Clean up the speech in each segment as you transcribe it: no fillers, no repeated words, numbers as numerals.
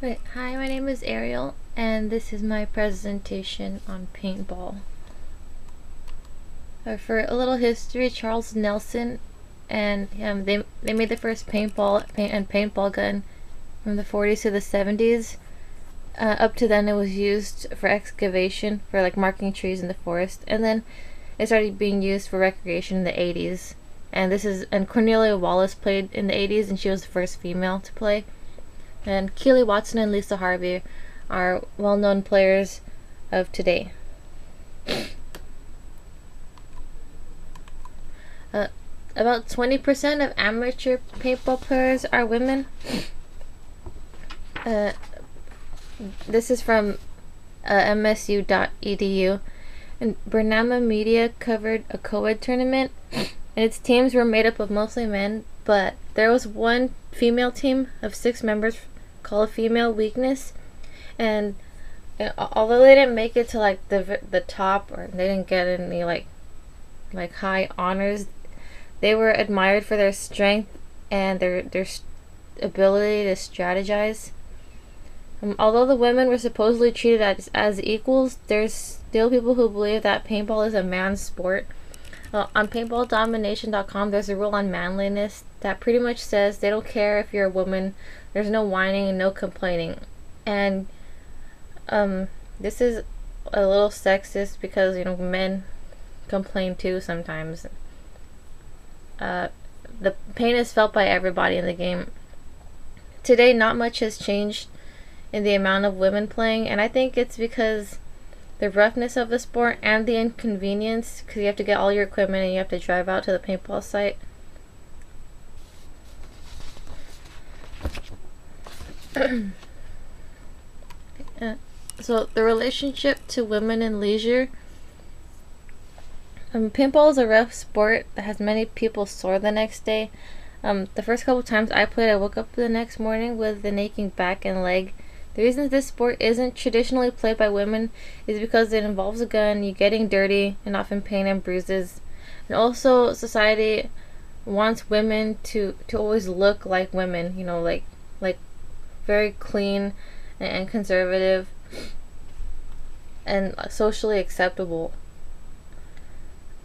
Wait, hi, my name is Ahrielle, and this is my presentation on paintball. For a little history, Charles Nelson and they made the first paintball gun from the 40s to the 70s. Up to then, it was used for excavation, for like marking trees in the forest, and then it started being used for recreation in the 80s. And Cornelia Wallace played in the 80s, and she was the first female to play. And Keely Watson and Lisa Harvey are well-known players of today. Uh, about 20% of amateur paintball players are women. This is from msu.edu. And Bernama Media covered a co-ed tournament, and its teams were made up of mostly men, but there was one female team of 6 members called Female Weakness, and although they didn't make it to like the top, or they didn't get any like high honors, they were admired for their strength and their ability to strategize. Although the women were supposedly treated as equals, there's still people who believe that paintball is a man's sport. On paintballdomination.com, there's a rule on manliness that pretty much says they don't care if you're a woman. There's no whining and no complaining. And this is a little sexist because, men complain too sometimes. The pain is felt by everybody in the game. Today, not much has changed in the amount of women playing, and I think it's because the roughness of the sport and the inconvenience, because you have to get all your equipment and you have to drive out to the paintball site. So the relationship to women and leisure. Paintball is a rough sport that has many people sore the next day. The first couple times I played, I woke up the next morning with an aching back and leg. The reason this sport isn't traditionally played by women is because it involves a gun, you getting dirty, and often pain and bruises. And also, society wants women to always look like women, like very clean and conservative and socially acceptable.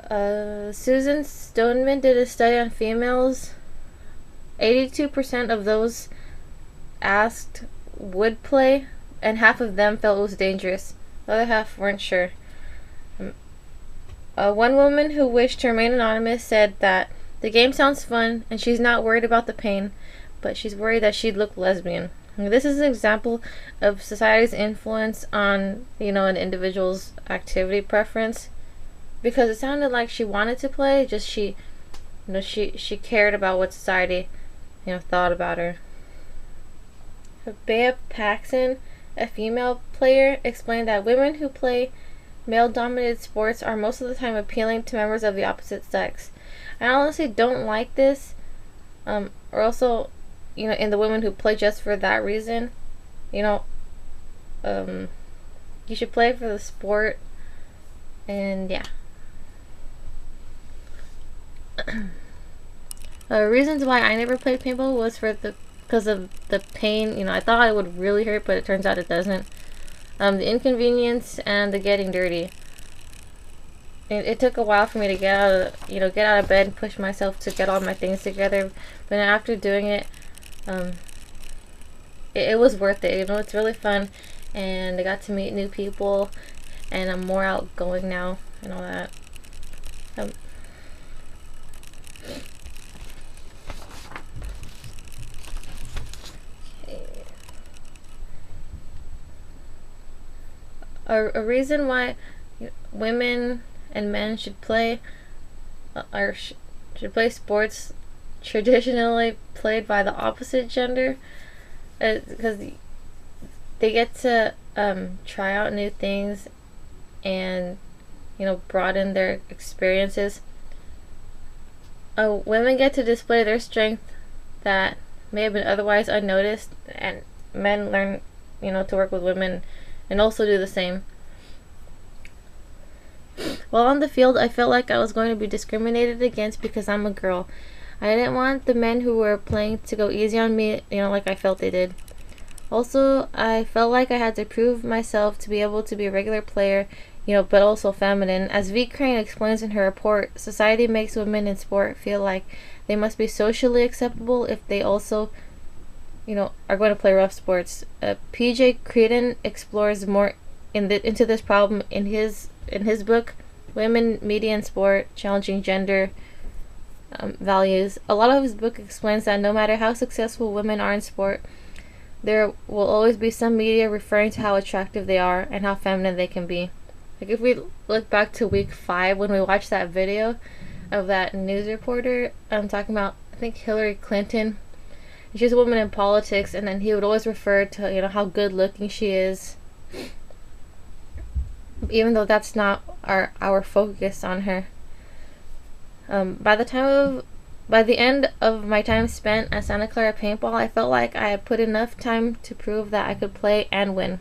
Susan Stoneman did a study on females. 82% of those asked would play, and half of them felt it was dangerous. The other half weren't sure. One woman who wished to remain anonymous said that the game sounds fun and she's not worried about the pain, but she's worried that she'd look lesbian. This is an example of society's influence on, an individual's activity preference, because it sounded like she wanted to play, just she cared about what society, thought about her. Bea Paxson, a female player, explained that women who play male-dominated sports are most of the time appealing to members of the opposite sex. I honestly don't like this, or also, in the women who play just for that reason. You should play for the sport, and yeah. Reasons why I never played paintball was because of the pain. I thought it would really hurt, but it turns out it doesn't. The inconvenience and the getting dirty. It took a while for me to get out of bed and push myself to get all my things together. But after doing it, it was worth it. It's really fun, and I got to meet new people, and I'm more outgoing now and all that. A reason why women and men should play sports traditionally played by the opposite gender is because they get to try out new things and broaden their experiences. Women get to display their strength that may have been otherwise unnoticed, and men learn to work with women and also do the same. While on the field, I felt like I was going to be discriminated against because I'm a girl. I didn't want the men who were playing to go easy on me, like I felt they did. Also, I felt like I had to prove myself to be able to be a regular player, but also feminine. As V. Crane explains in her report, society makes women in sport feel like they must be socially acceptable if they also, are going to play rough sports. PJ Creedon explores more into this problem in his book, Women, Media, and Sport: Challenging Gender Values. A lot of his book explains that no matter how successful women are in sport, there will always be some media referring to how attractive they are and how feminine they can be. Like if we look back to week 5 when we watched that video of that news reporter talking about, I think, Hillary Clinton. She's a woman in politics, and then he would always refer to how good looking she is, even though that's not our focus on her. By the end of my time spent at Santa Clara Paintball, I felt like I had put enough time to prove that I could play and win.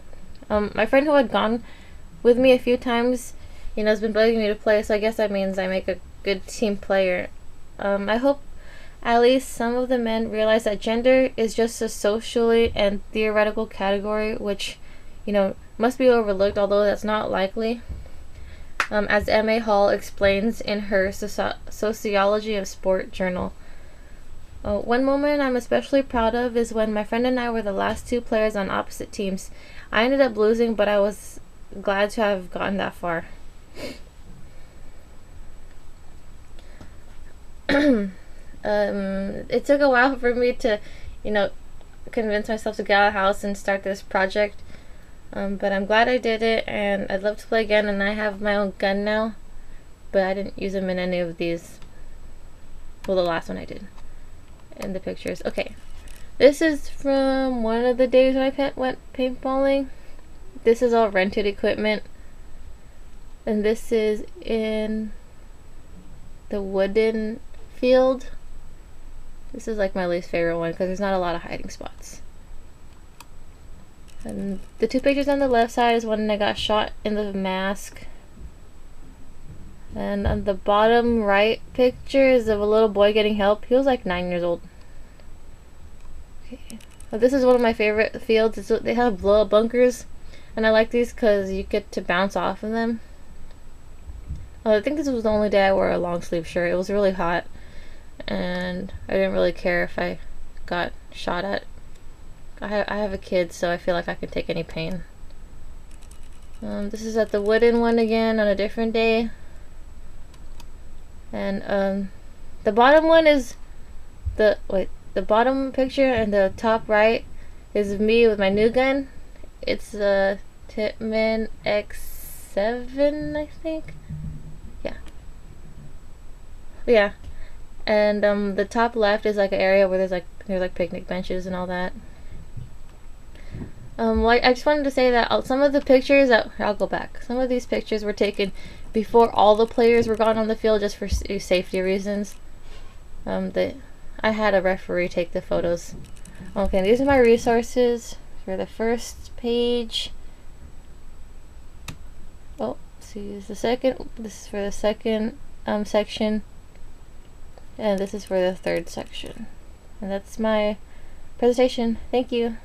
My friend who had gone with me a few times, has been begging me to play, so I guess that means I make a good team player. I hope at least some of the men realize that gender is just a socially and theoretical category which, must be overlooked, although that's not likely. As M.A. Hall explains in her Sociology of Sport journal. One moment I'm especially proud of is when my friend and I were the last 2 players on opposite teams. I ended up losing, but I was glad to have gotten that far. It took a while for me to, convince myself to get out of the house and start this project. But I'm glad I did it, and I'd love to play again, and I have my own gun now, but I didn't use them in any of these. Well, the last one I did. In the pictures. Okay. This is from one of the days when I went paintballing. This is all rented equipment. And this is in the wooden field. This is like my least favorite one because there's not a lot of hiding spots. And the 2 pictures on the left side is when I got shot in the mask. And on the bottom right picture is of a little boy getting help. He was like 9 years old. Okay. Well, this is one of my favorite fields. They have blow-up bunkers. And I like these because you get to bounce off of them. I think this was the only day I wore a long sleeve shirt. It was really hot. And I didn't really care if I got shot at. I have a kid, so I feel like I can take any pain. This is at the wooden one again on a different day. And the bottom one is the bottom picture, and the top right is me with my new gun. It's a Titman X7, I think. Yeah. And the top left is like an area where there's like picnic benches and all that. I just wanted to say that some of the pictures I'll go back. Some of these pictures were taken before all the players were gone on the field, just for safety reasons. I had a referee take the photos. Okay, these are my resources for the first page. Oh, see, this is for the second section, and this is for the third section. And that's my presentation. Thank you.